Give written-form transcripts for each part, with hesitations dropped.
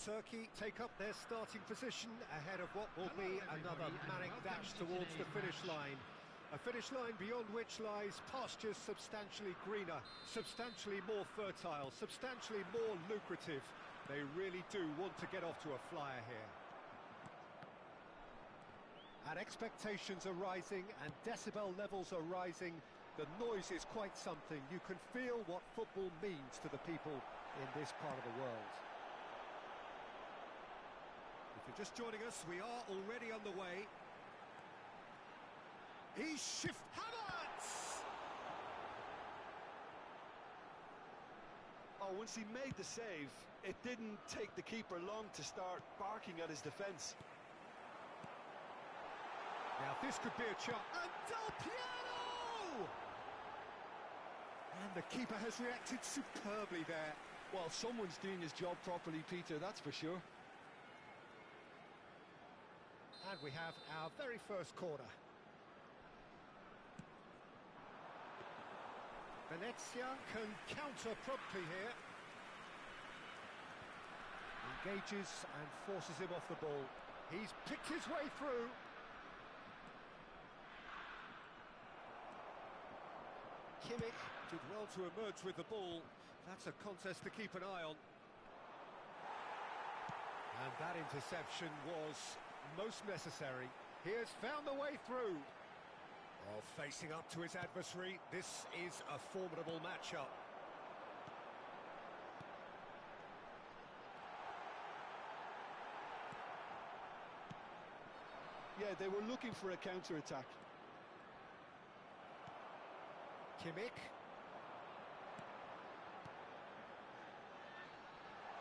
Turkey take up their starting position ahead of what will be another manic dash towards the finish line. A finish line beyond which lies pastures substantially greener, substantially more fertile, substantially more lucrative. They really do want to get off to a flyer here. And expectations are rising and decibel levels are rising. The noise is quite something. You can feel what football means to the people in this part of the world. If you're just joining us, we are already on the way. He's Havertz! Oh, once he made the save, it didn't take the keeper long to start barking at his defence. Now this could be a chance. And Del Piero! And the keeper has reacted superbly there. Well, someone's doing his job properly, Peter, that's for sure. And we have our very first corner. Venezia can counter promptly here. Engages and forces him off the ball. He's picked his way through. Kimmich did well to emerge with the ball. That's a contest to keep an eye on. And that interception was most necessary. He has found the way through. Oh, facing up to his adversary, this is a formidable matchup. Yeah, they were looking for a counter-attack. Kimmich.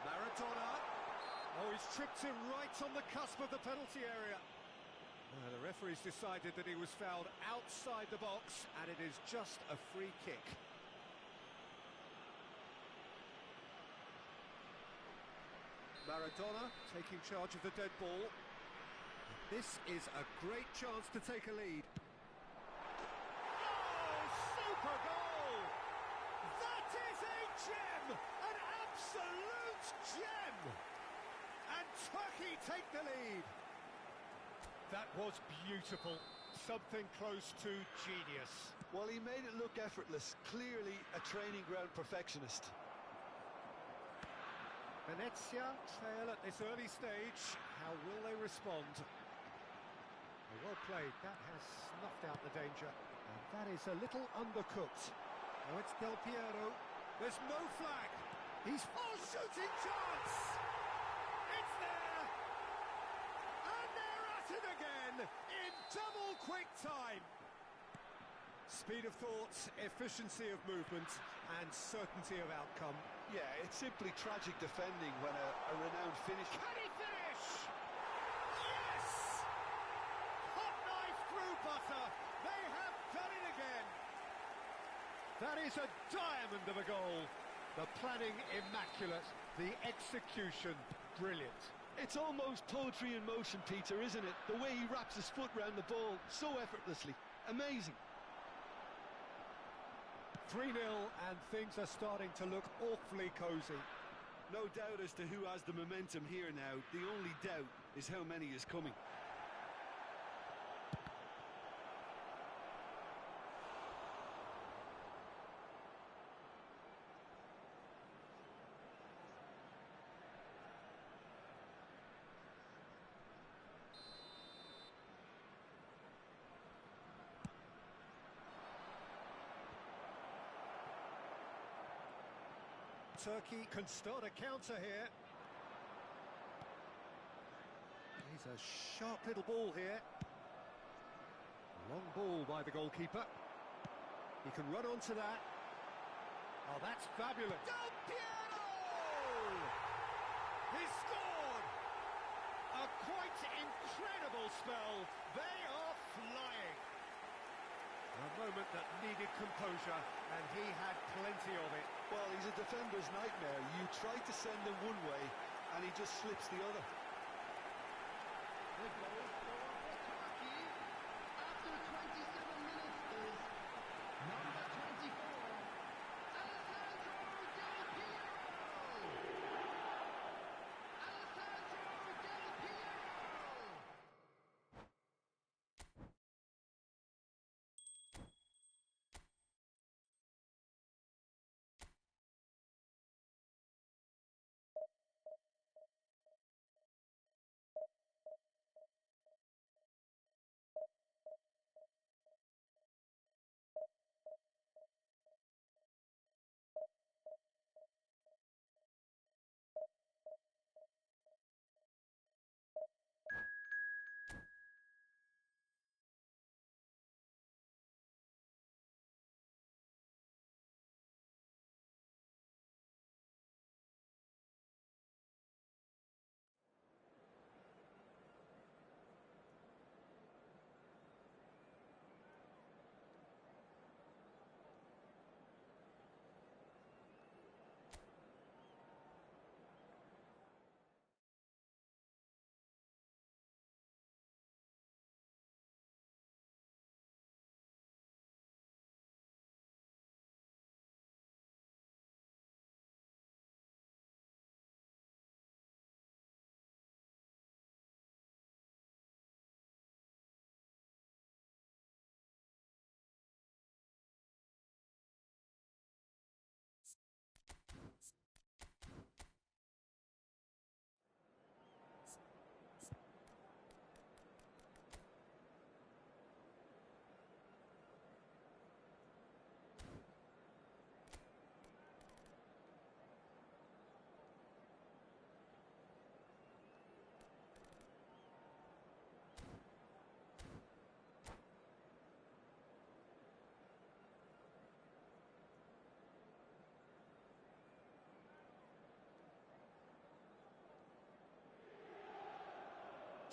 Maradona. Oh, he's tripped him right on the cusp of the penalty area. The referee's decided that he was fouled outside the box, and it is just a free kick. Maradona taking charge of the dead ball. This is a great chance to take a lead. Oh, super goal! That is a gem! An absolute gem! And Turkey take the lead. That was beautiful. Something close to genius. Well, he made it look effortless. Clearly a training ground perfectionist. Venezia trail at this early stage. How will they respond? Well played. That has snuffed out the danger. And that is a little undercooked. Oh, it's Del Piero. There's no flag. He's... Oh, shooting chance! It's there! And they're at it again in double quick time. Speed of thought, efficiency of movement, and certainty of outcome. Yeah, it's simply tragic defending when a renowned finisher... Can he finish? Yes! Hot knife through butter. They have done it again. That is a diamond of a goal. The planning immaculate, the execution brilliant. It's almost poetry in motion, Peter, isn't it? The way he wraps his foot round the ball so effortlessly. Amazing. 3-0 and things are starting to look awfully cosy. No doubt as to who has the momentum here now. The only doubt is how many is coming. Turkey can start a counter here. He's a sharp little ball here. Long ball by the goalkeeper. He can run onto that. Oh, that's fabulous. Del Piero! He scored! A quite incredible spell. They are flying. A moment that needed composure, and he had plenty of it. Well, he's a defender's nightmare. You try to send him one way, and he just slips the other. The goal for Turkey after 27 minutes is number 24, Alessandro Del Piero!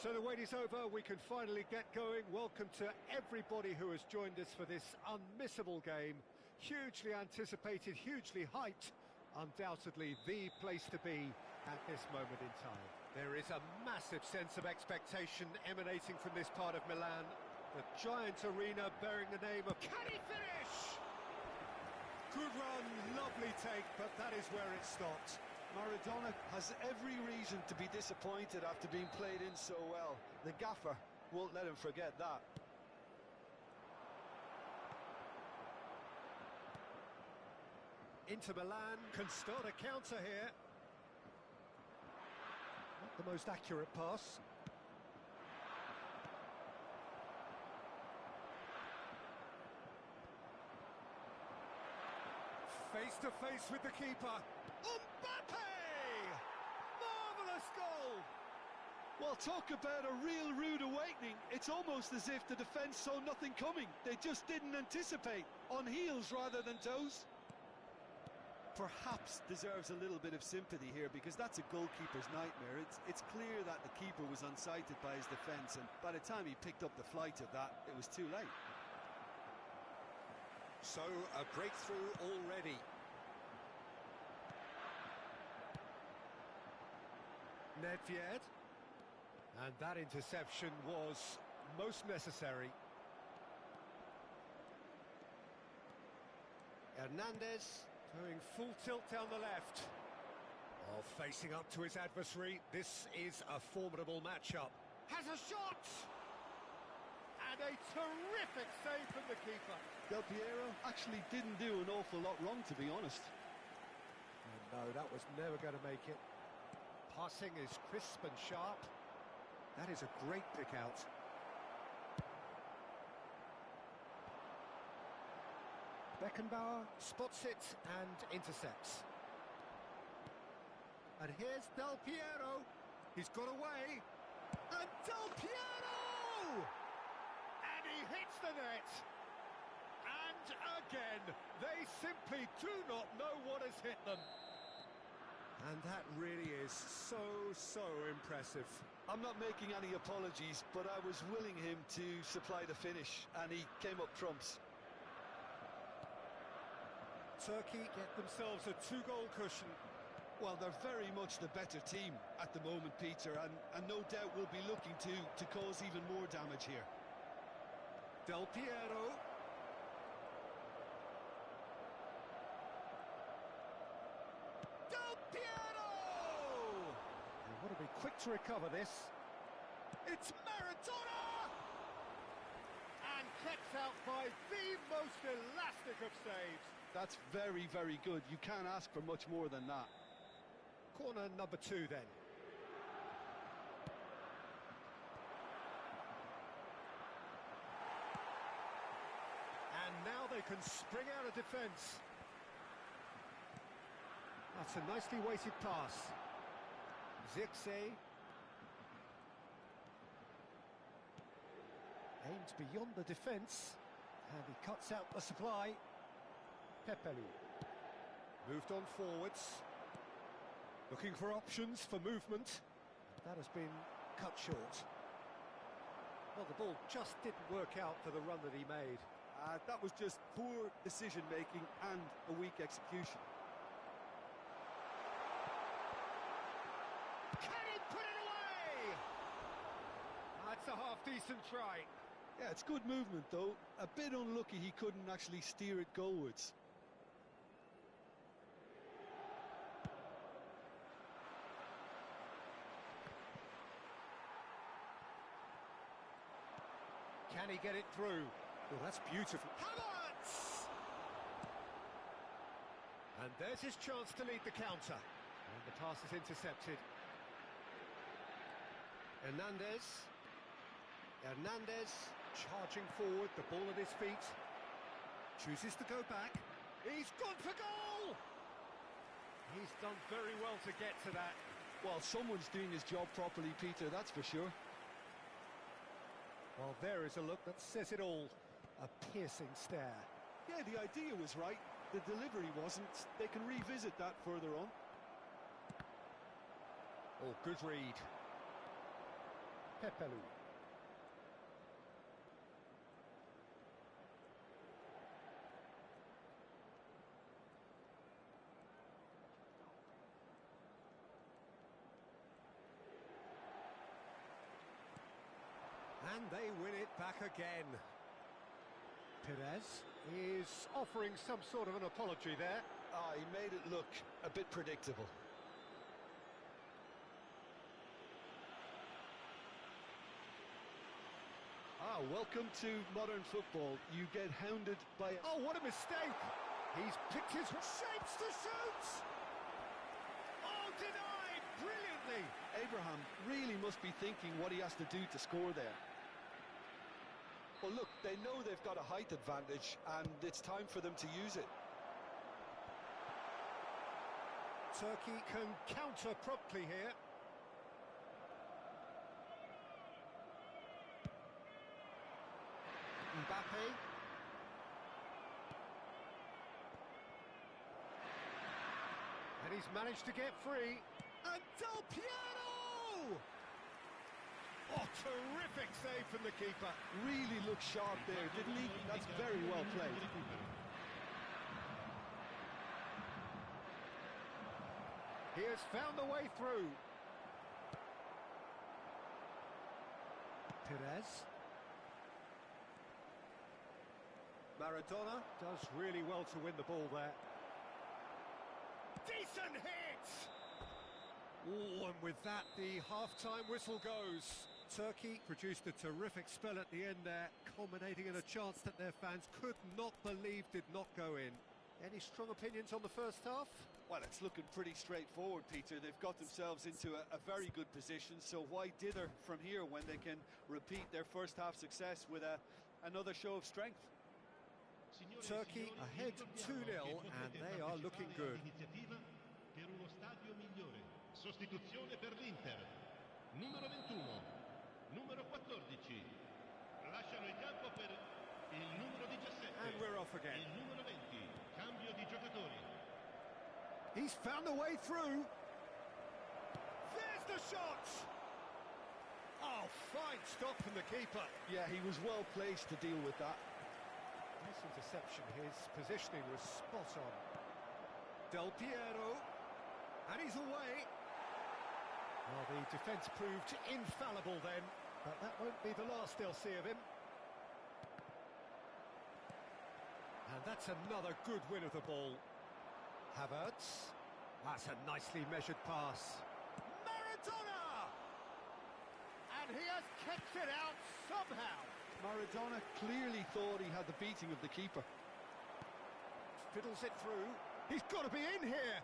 So the wait is over, we can finally get going. Welcome to everybody who has joined us for this unmissable game. Hugely anticipated, hugely hyped. Undoubtedly the place to be at this moment in time. There is a massive sense of expectation emanating from this part of Milan. The giant arena bearing the name of... Can he finish? Good run, lovely take, but that is where it stopped. Maradona has every reason to be disappointed after being played in so well. The gaffer won't let him forget that. Inter Milan can start a counter here. Not the most accurate pass. Face to face with the keeper. Mbappe! Marvellous goal! Well, talk about a real rude awakening. It's almost as if the defence saw nothing coming. They just didn't anticipate. On heels rather than toes. Perhaps deserves a little bit of sympathy here, because that's a goalkeeper's nightmare. It's clear that the keeper was unsighted by his defence, and by the time he picked up the flight of that, it was too late. So, a breakthrough already. Nedved. And that interception was most necessary. Hernandez going full tilt down the left. Oh, facing up to his adversary. This is a formidable matchup. Has a shot! And a terrific save from the keeper. Del Piero actually didn't do an awful lot wrong, to be honest. Oh, no, that was never going to make it. Passing is crisp and sharp. That is a great pick out. Beckenbauer spots it and intercepts. And here's Del Piero. He's got away. And Del Piero! And he hits the net. And again, they simply do not know what has hit them. And that really is so impressive. I'm not making any apologies, but I was willing him to supply the finish, and he came up trumps. Turkey get themselves a 2-goal cushion. Well, they're very much the better team at the moment, Peter, and no doubt will be looking to cause even more damage here. Del Piero. Del Piero! They want to be quick to recover this. It's Maradona! And kept out by the most elastic of saves. That's very, very good. You can't ask for much more than that. Corner number 2 then. And now they can spring out of defence. That's a nicely weighted pass. Zirkzee. Aimed beyond the defence. And he cuts out the supply. Pepelu. Moved on forwards. Looking for options for movement. That has been cut short. Well, the ball just didn't work out for the run that he made. That was just poor decision-making and a weak execution. Can he put it away? That's a half-decent try. Yeah, it's good movement, though. A bit unlucky he couldn't actually steer it goalwards. Can he get it through? Oh, that's beautiful. Havertz! And there's his chance to lead the counter. And the pass is intercepted. Hernandez. Hernandez charging forward, the ball at his feet. Chooses to go back. He's gone for goal! He's done very well to get to that. Well, someone's doing his job properly, Peter, that's for sure. Well, there is a look that says it all. A piercing stare. Yeah, the idea was right. The delivery wasn't. They can revisit that further on. Oh, good read. Pepelu. And they win it back again. Perez is offering some sort of an apology there. Ah, he made it look a bit predictable. Ah, welcome to modern football. You get hounded by... Oh, what a mistake! He's picked his shapes to shoot! Oh, denied! Brilliantly! Abraham really must be thinking what he has to do to score there. Well, look, they know they've got a height advantage, and it's time for them to use it. Turkey can counter promptly here. Mbappe. And he's managed to get free. And Del Piero! Oh, terrific save from the keeper. Really looked sharp there, didn't he? That's very well played. He has found a way through. Perez. Maradona does really well to win the ball there. Decent hit! Oh, and with that, the half-time whistle goes. Turkey produced a terrific spell at the end there, culminating in a chance that their fans could not believe did not go in. Any strong opinions on the first half? Well, it's looking pretty straightforward, Peter. They've got themselves into a very good position, so why dither from here when they can repeat their first half success with another show of strength? Turkey ahead 2-0 and they are looking good. Per uno stadio migliore. Sostituzione per l'Inter. Numero 21, numero 14. Lasciano il campo per il numero 17. And we're off again. Il numero 20. Cambio di giocatori. He's found a way through. There's the shot. Oh, fine stop from the keeper. Yeah, he was well placed to deal with that. Nice interception. His positioning was spot on. Del Piero. And he's away. Well, the defence proved infallible then, but that won't be the last they'll see of him. And that's another good win of the ball. Havertz. That's a nicely measured pass. Maradona! And he has kept it out somehow. Maradona clearly thought he had the beating of the keeper. Fiddles it through. He's got to be in here.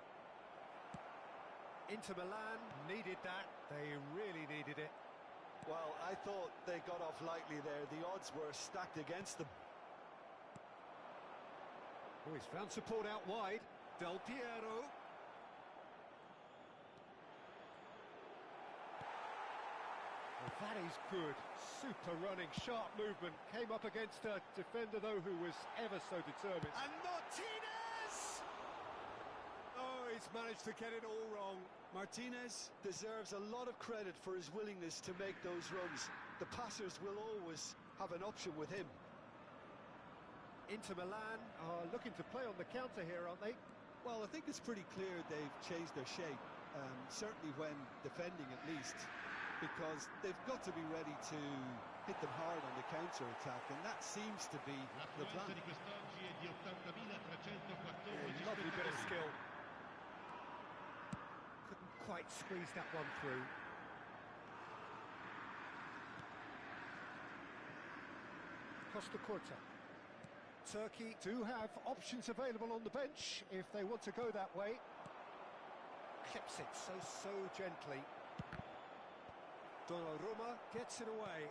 Inter Milan needed that. They really needed it. Well, I thought they got off lightly there. The odds were stacked against them. Oh, he's found support out wide. Del Piero. Well, that is good. Super running, sharp movement. Came up against a defender, though, who was ever so determined. And Martinez! Oh, he's managed to get it all wrong. Martinez deserves a lot of credit for his willingness to make those runs. The passers will always have an option with him. Inter Milan are looking to play on the counter here, aren't they? Well, I think it's pretty clear they've changed their shape, certainly when defending at least, because they've got to be ready to hit them hard on the counter-attack, and that seems to be the plan. Di quest'oggi è di 80.314 Lovely bit of skill. Couldn't quite squeeze that one through. Costa Curta. Turkey do have options available on the bench if they want to go that way. Clips it so gently. Donnarumma gets it away.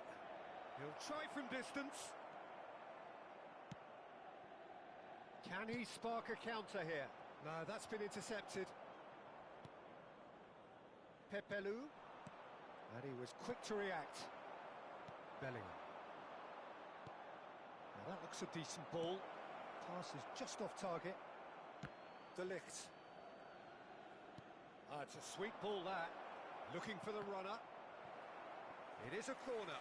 He'll try from distance. Can he spark a counter here? No, that's been intercepted. Pepelu. And he was quick to react. Bellingham. Now that looks a decent ball. Pass is just off target. De Ligt. Ah, it's a sweet ball that. Looking for the runner. It is a corner.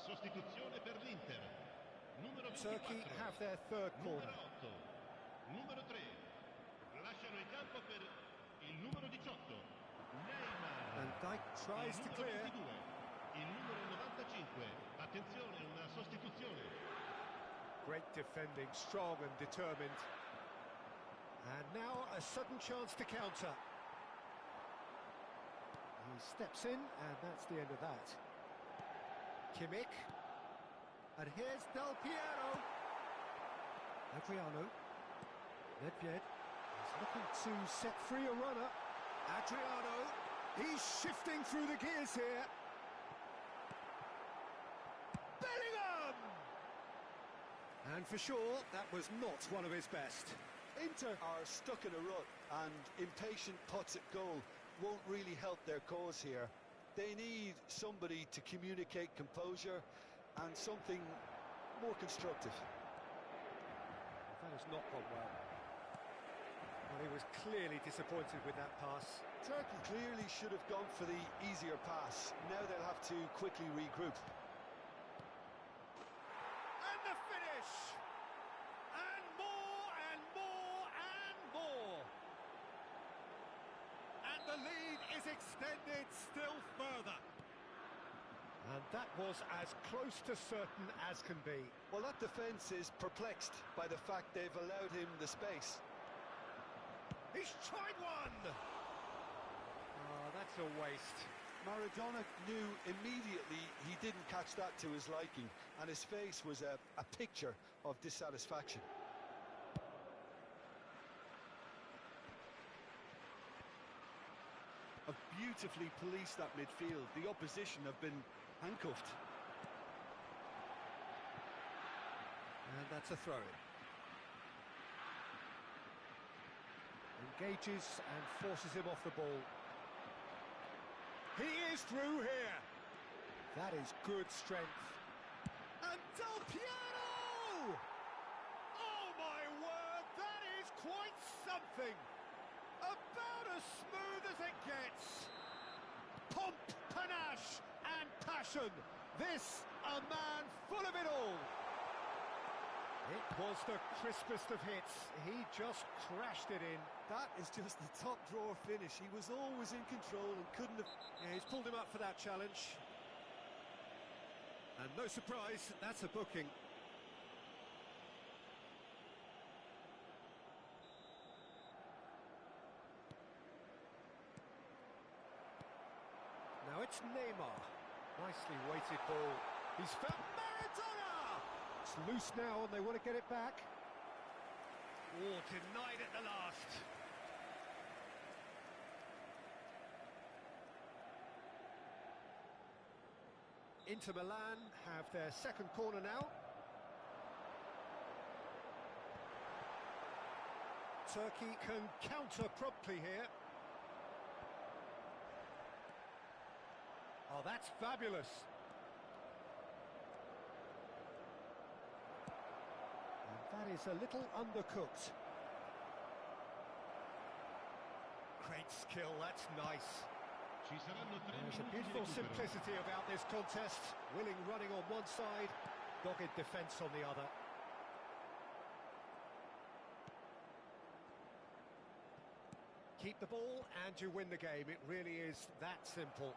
Sostituzione per l'Inter. Numero 24. Turkey have their third corner. Numero 8. Numero 3. Lasciano il campo per il numero 18. Neymar. And Dijk tries Il to numero clear. 22. Il numero 95. Attenzione, una sostituzione. Great defending, strong and determined. And now a sudden chance to counter. He steps in, and that's the end of that. Kimmich. And here's Del Piero. Adriano. Nedved is looking to set free a runner. Adriano. He's shifting through the gears here. Bellingham! And for sure, that was not one of his best. Inter are stuck in a rut, and impatient putts at goal won't really help their cause here. They need somebody to communicate composure and something more constructive. That has not gone well. Well, he was clearly disappointed with that pass. Turkey clearly should have gone for the easier pass. Now they'll have to quickly regroup. And the finish! And more, and more, and more! And the lead is extended still further. And that was as close to certain as can be. Well, that defence is perplexed by the fact they've allowed him the space. He's tried one! Oh, that's a waste. Maradona knew immediately he didn't catch that to his liking, and his face was a picture of dissatisfaction. Have beautifully policed that midfield. The opposition have been handcuffed. And that's a throw-in. Engages and forces him off the ball. He is through here. That is good strength. And Del Piero! Oh my word, that is quite something. About as smooth as it gets. Pomp, panache and passion. This, a man full of it all. It was the crispest of hits. He just crashed it in. That is just the top drawer finish. He was always in control and couldn't have... Yeah, he's pulled him up for that challenge. And no surprise, that's a booking. Now it's Neymar. Nicely weighted ball. He's found Maradona! It's loose now and they want to get it back. Oh, denied at the last. Inter Milan have their second corner now. Turkey can counter promptly here. Oh, that's fabulous. And that is a little undercooked. Great skill, that's nice. Ci saranno 3 There's a minuti di beautiful recupero. simplicity about this contest. Willing running on one side, dogged defence on the other. Keep the ball and you win the game. It really is that simple.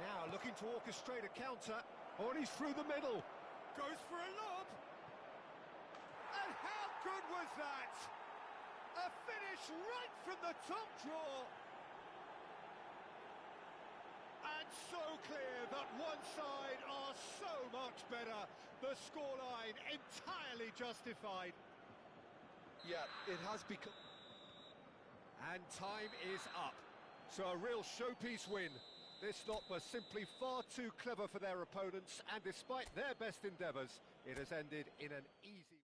Now looking to orchestrate a counter. Oh, and he's through the middle. Goes for a lob. And how good was that? A finish right from the top draw. And so clear that one side are so much better. The scoreline entirely justified. Yeah, it has become... And time is up. So a real showpiece win. This lot was simply far too clever for their opponents, and despite their best endeavours, it has ended in an easy...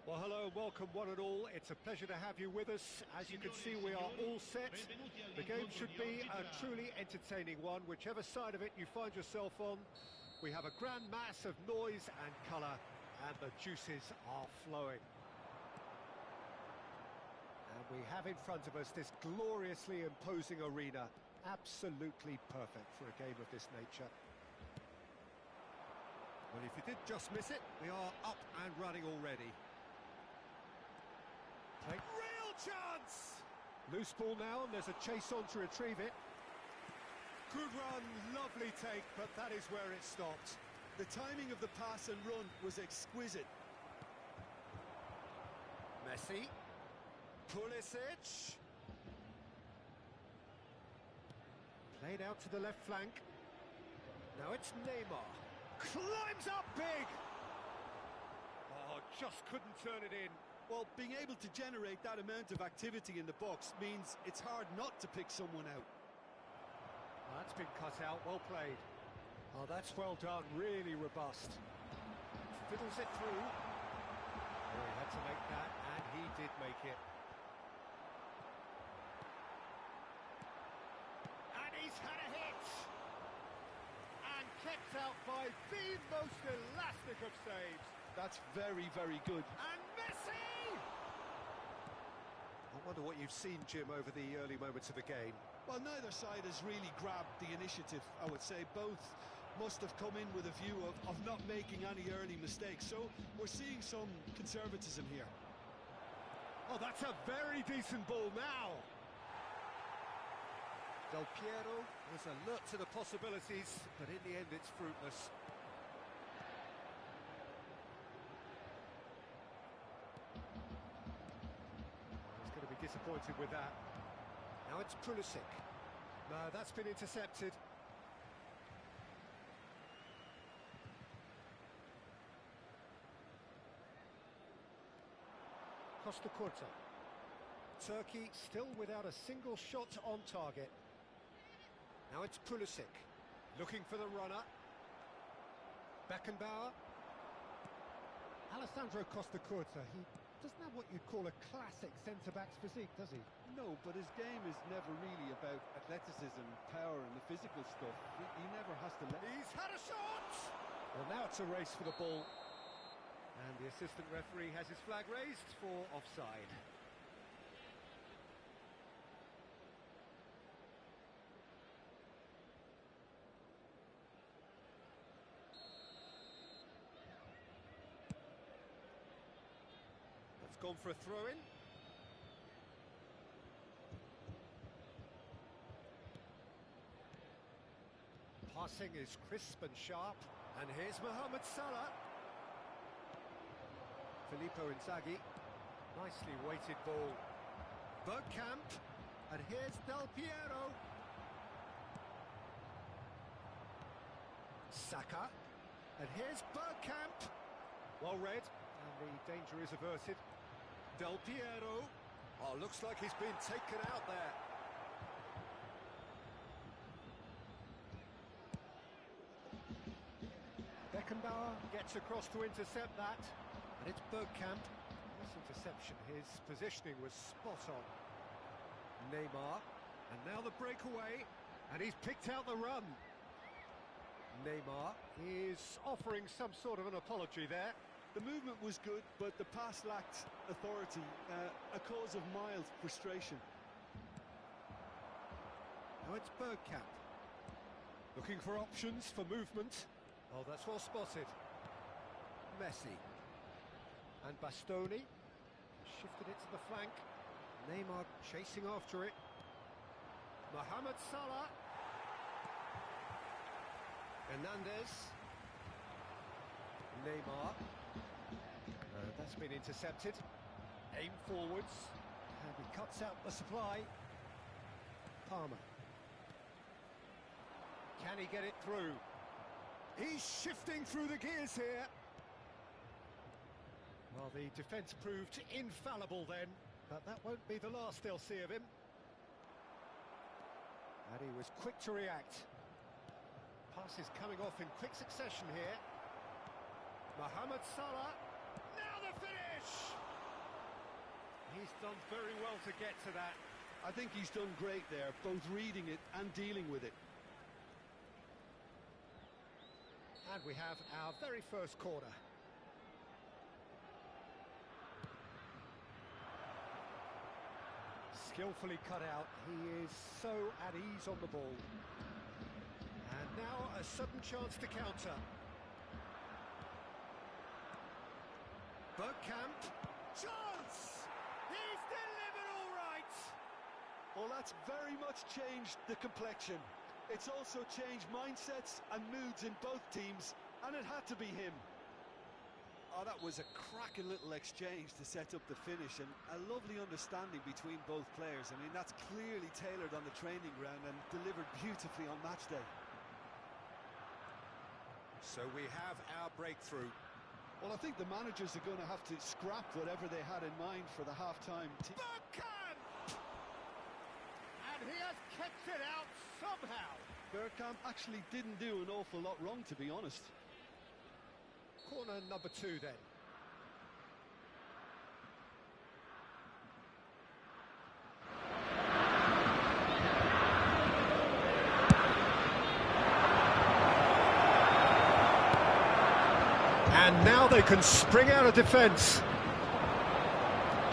Well, hello and welcome one and all. It's a pleasure to have you with us. As you can see, we are all set. The game should be a truly entertaining one, whichever side of it you find yourself on. We have a grand mass of noise and colour, and the juices are flowing. And we have in front of us this gloriously imposing arena, absolutely perfect for a game of this nature. Well, if you did just miss it, we are up and running already. Take real chance! Loose ball now, and there's a chase on to retrieve it. Good run, lovely take, but that is where it stopped. The timing of the pass and run was exquisite. Messi. Pulisic. Played out to the left flank. Now it's Neymar. Climbs up big! Oh, just couldn't turn it in. Well, being able to generate that amount of activity in the box means it's hard not to pick someone out. That's been cut out, well played. Oh, that's well done, really robust. Fiddles it through. Oh, he had to make that, and he did make it. And he's had a hit! And kept out by the most elastic of saves. That's very, very good. And Messi! I wonder what you've seen, Jim, over the early moments of the game. Well, neither side has really grabbed the initiative, I would say. Both must have come in with a view of not making any early mistakes. So we're seeing some conservatism here. Oh, that's a very decent ball now. Del Piero was alert to the possibilities, but in the end it's fruitless. He's going to be disappointed with that. Now it's Pulisic. No, that's been intercepted. Costa Curta. Turkey still without a single shot on target. Now it's Pulisic, looking for the runner. Beckenbauer. Alessandro Costa Curta, he doesn't have what you'd call a classic centre-back's physique, does he? No, but his game is never really about athleticism, power and the physical stuff. He never has to let... He's had a shot! Well, now it's a race for the ball. And the assistant referee has his flag raised for offside. That's gone for a throw-in. Passing is crisp and sharp. And here's Mohamed Salah. Filippo Inzaghi. Nicely weighted ball. Bergkamp. And here's Del Piero. Saka. And here's Bergkamp. Well read. And the danger is averted. Del Piero. Oh, looks like he's been taken out there. Beckenbauer gets across to intercept that. And it's Bergkamp. This interception, his positioning was spot on. Neymar. And now the breakaway. And he's picked out the run. Neymar is offering some sort of an apology there. The movement was good, but the pass lacked authority, a cause of mild frustration. Now it's Bergkamp. Looking for options for movement. Oh, that's well spotted. Messi. And Bastoni. Shifted it to the flank. Neymar chasing after it. Mohamed Salah. Hernandez. Neymar. That's been intercepted. Aim forwards. And he cuts out the supply. Palmer. Can he get it through? He's shifting through the gears here. Well, the defence proved infallible then, but that won't be the last they'll see of him. And he was quick to react. Passes coming off in quick succession here. Mohamed Salah. Now the finish! He's done very well to get to that. I think he's done great there, both reading it and dealing with it. And we have our very first corner. Skillfully cut out. He is so at ease on the ball. And now a sudden chance to counter. Bergkamp. Chance! He's delivered all right! Well, that's very much changed the complexion. It's also changed mindsets and moods in both teams, and it had to be him. Oh, that was a cracking little exchange to set up the finish, and a lovely understanding between both players. I mean, that's clearly tailored on the training ground and delivered beautifully on match day. So we have our breakthrough. Well, I think the managers are going to have to scrap whatever they had in mind for the half-time. Bergkamp! And he has kept it out somehow. Bergkamp actually didn't do an awful lot wrong, to be honest. Corner number 2 then. And now they can spring out of defence.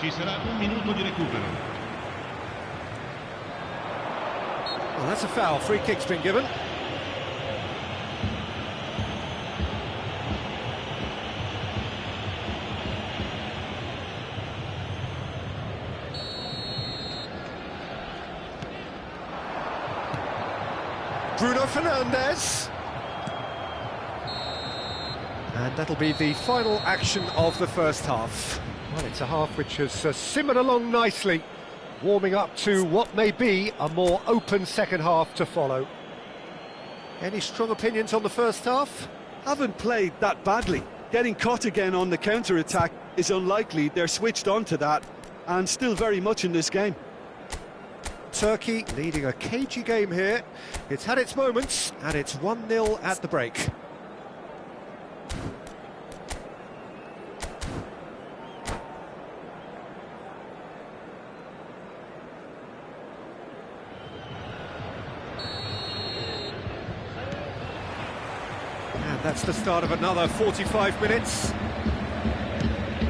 Ci sarà un minuto di recupero. Well, that's a foul. Free kick's been given. Bruno Fernandes. And that'll be the final action of the first half. Well, it's a half which has simmered along nicely, warming up to what may be a more open second half to follow. Any strong opinions on the first half? Haven't played that badly. Getting caught again on the counter-attack is unlikely. They're switched on to that, and still very much in this game. Turkey leading a cagey game here. It's had its moments, and it's 1-0 at the break. And that's the start of another 45 minutes.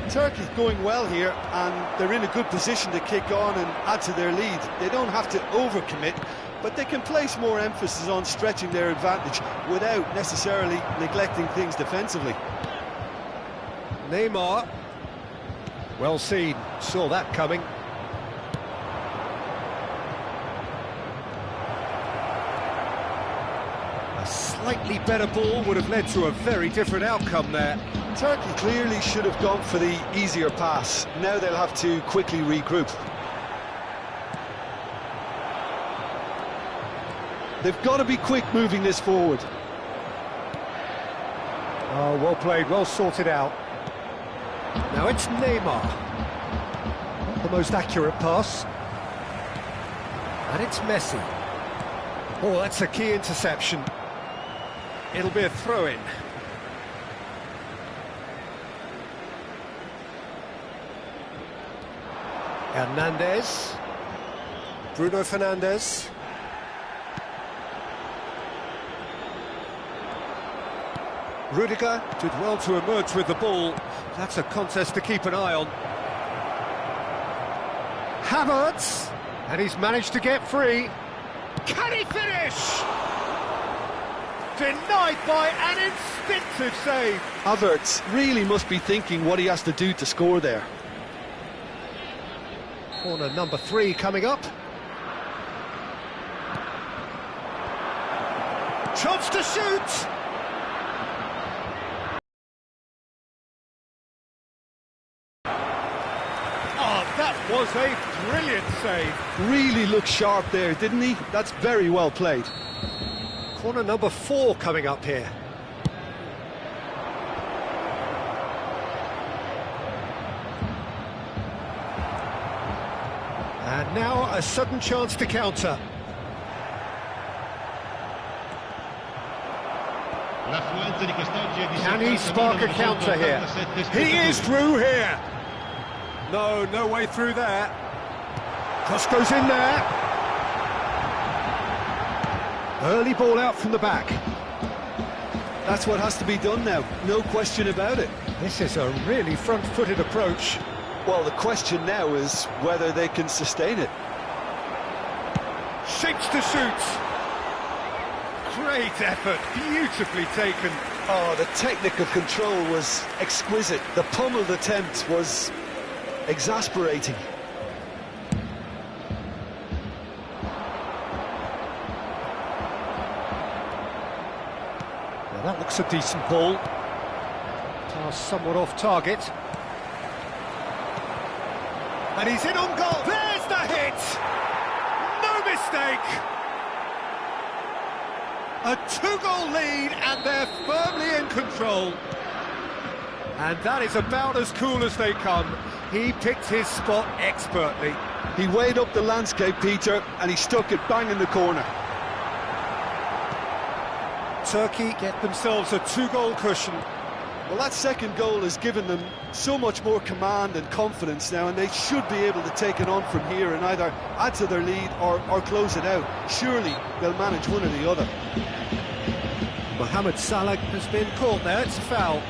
Turkey's going well here, and they're in a good position to kick on and add to their lead. They don't have to overcommit, but they can place more emphasis on stretching their advantage without necessarily neglecting things defensively. Neymar. Well seen, saw that coming. A slightly better ball would have led to a very different outcome there. Turkey clearly should have gone for the easier pass. Now they'll have to quickly regroup. They've got to be quick moving this forward. Oh, well played, well sorted out. Now it's Neymar. Not the most accurate pass. And it's Messi. Oh, that's a key interception. It'll be a throw-in. Hernandez. Bruno Fernandes. Rudiger did well to emerge with the ball. That's a contest to keep an eye on. Havertz, and he's managed to get free. Can he finish? Denied by an instinctive save. Havertz really must be thinking what he has to do to score there. Corner number 3 coming up. Chance to shoot! That was a brilliant save. Really looked sharp there, didn't he? That's very well played. Corner number 4 coming up here. And now a sudden chance to counter. Can he spark a counter here? He is through here. No way through there. Cross goes in there. Early ball out from the back. That's what has to be done now, no question about it. This is a really front-footed approach. Well, the question now is whether they can sustain it. Shapes to shoot. Great effort, beautifully taken. Oh, the technical control was exquisite. The pummeled attempt was exasperating. Well, that looks a decent ball. Pass somewhat off target. And he's in on goal. There's the hit! No mistake! A two-goal lead, and they're firmly in control. And that is about as cool as they come. He picked his spot expertly. He weighed up the landscape, Peter, and he stuck it bang in the corner. Turkey get themselves a two-goal cushion. Well, that second goal has given them so much more command and confidence now, and they should be able to take it on from here and either add to their lead or close it out. Surely they'll manage one or the other. Mohamed Salah has been caught there. It's a foul.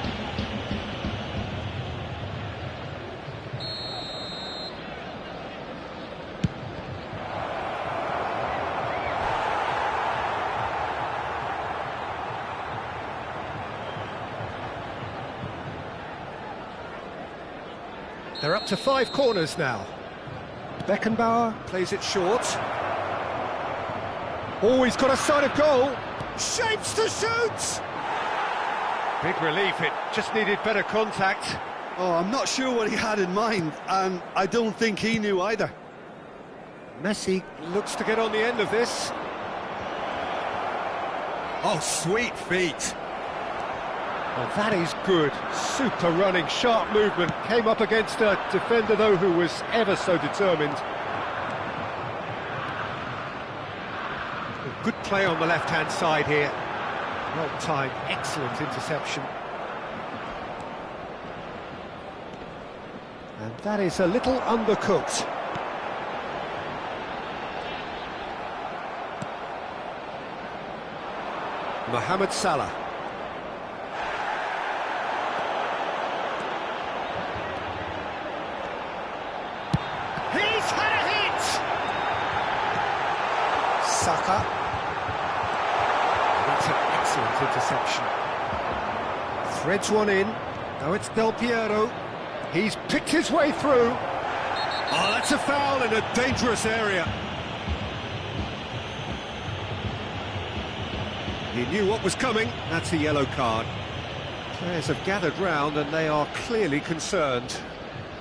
They're up to 5 corners now. Beckenbauer plays it short. Oh, he's got a sight of goal. Shapes to shoot! Big relief, it just needed better contact. Oh, I'm not sure what he had in mind, and I don't think he knew either. Messi looks to get on the end of this. Oh, sweet feet. Well, that is good. Super running, sharp movement. Came up against a defender, though, who was ever so determined. Good play on the left-hand side here. Well timed, excellent interception. And that is a little undercooked. Mohamed Salah. He's had a hit! Saka. That's an excellent interception. Threads one in. Now it's Del Piero. He's picked his way through. Oh, that's a foul in a dangerous area. He knew what was coming. That's a yellow card. Players have gathered round and they are clearly concerned.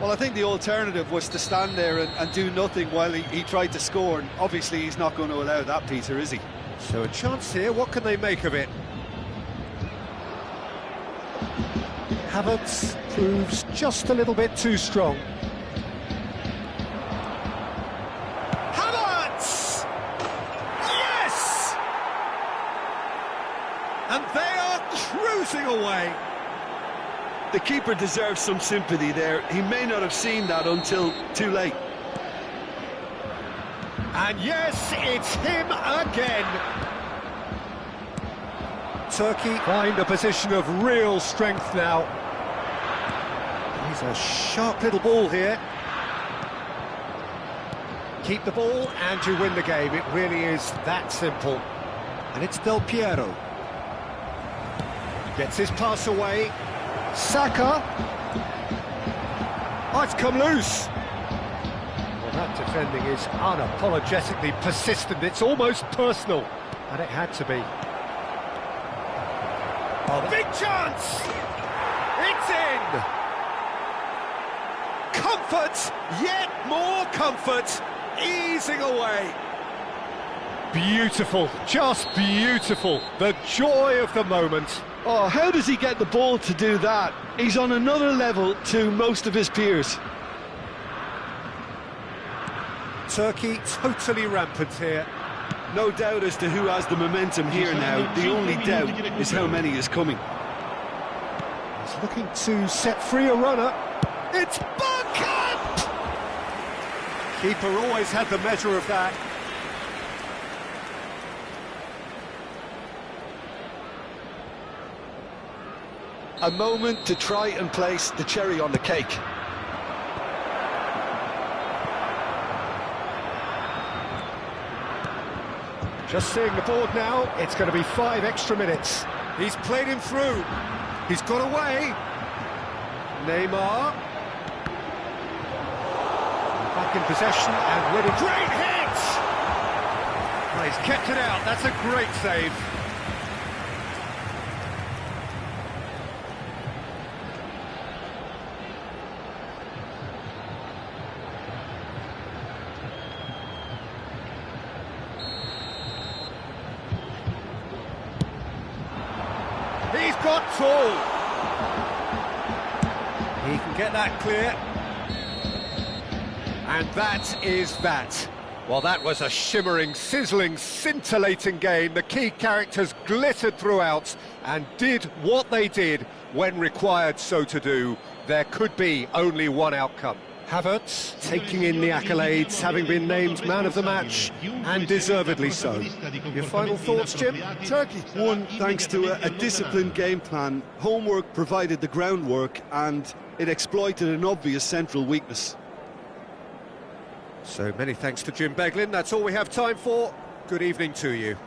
Well, I think the alternative was to stand there and do nothing while he tried to score, and obviously he's not going to allow that, Peter, is he? So a chance here, what can they make of it? Havertz proves just a little bit too strong. Havertz! Yes! And they are cruising away. The keeper deserves some sympathy there. He may not have seen that until too late. And yes, it's him again. Turkey find a position of real strength now. He's a sharp little ball here. Keep the ball and you win the game. It really is that simple. And it's Del Piero. Gets his pass away. Saka. Oh, it's come loose. Well, that defending is unapologetically persistent. It's almost personal. And it had to be. Oh, big chance! It's in! Comfort! Yet more comfort! Easing away. Beautiful. Just beautiful. The joy of the moment. Oh, how does he get the ball to do that? He's on another level to most of his peers. Turkey totally rampant here. No doubt as to who has the momentum here now. The only doubt is how many is coming. He's looking to set free a runner. It's Bergkamp! Keeper always had the measure of that. A moment to try and place the cherry on the cake. Just seeing the board now, it's going to be 5 extra minutes. He's played him through. He's got away. Neymar. Back in possession and ready. Great hit! Well, he's kept it out. That's a great save. He's got tall. He can get that clear. And that is that. Well, that was a shimmering, sizzling, scintillating game. The key characters glittered throughout and did what they did when required so to do. There could be only one outcome. Havertz taking in the accolades, having been named man of the match, and deservedly so. Your final thoughts, Jim? Turkey won thanks to a disciplined game plan. Homework provided the groundwork, and it exploited an obvious central weakness. So many thanks to Jim Beglin. That's all we have time for. Good evening to you.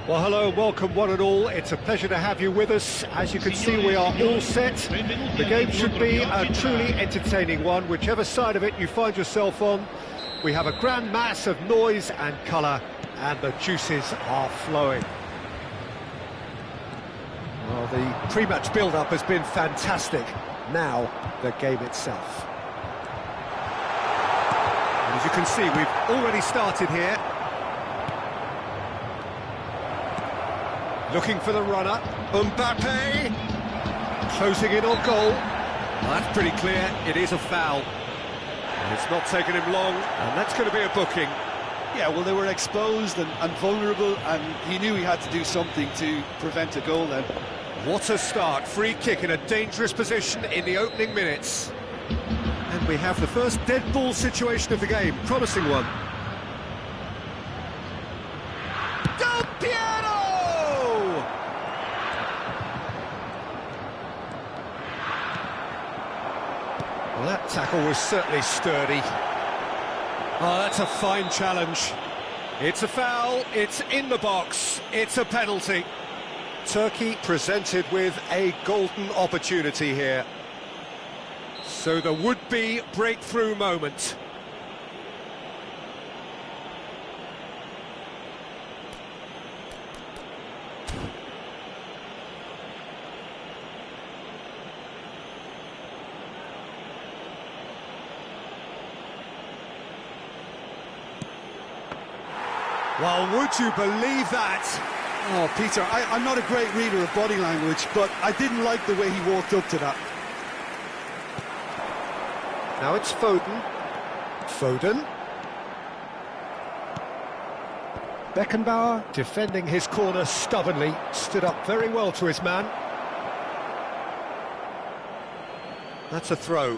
Well, hello and welcome one and all. It's a pleasure to have you with us. As you can see, we are all set. The game should be a truly entertaining one, whichever side of it you find yourself on. We have a grand mass of noise and colour, and the juices are flowing. Well, the pre-match build-up has been fantastic. Now, the game itself. And as you can see, we've already started here. Looking for the runner, Mbappe, closing in on goal. Well, that's pretty clear, it is a foul. And it's not taken him long, and that's going to be a booking. Yeah, well, they were exposed and vulnerable, and he knew he had to do something to prevent a goal then. What a start. Free kick in a dangerous position in the opening minutes. And we have the first dead ball situation of the game. Promising one. Del Piero! Well, that tackle was certainly sturdy. Oh, that's a fine challenge. It's a foul, it's in the box, it's a penalty. Turkey presented with a golden opportunity here. So the would-be breakthrough moment. Well, would you believe that? Oh, Peter, I'm not a great reader of body language, but I didn't like the way he walked up to that. Now it's Foden. Foden. Beckenbauer, defending his corner stubbornly, stood up very well to his man. That's a throw.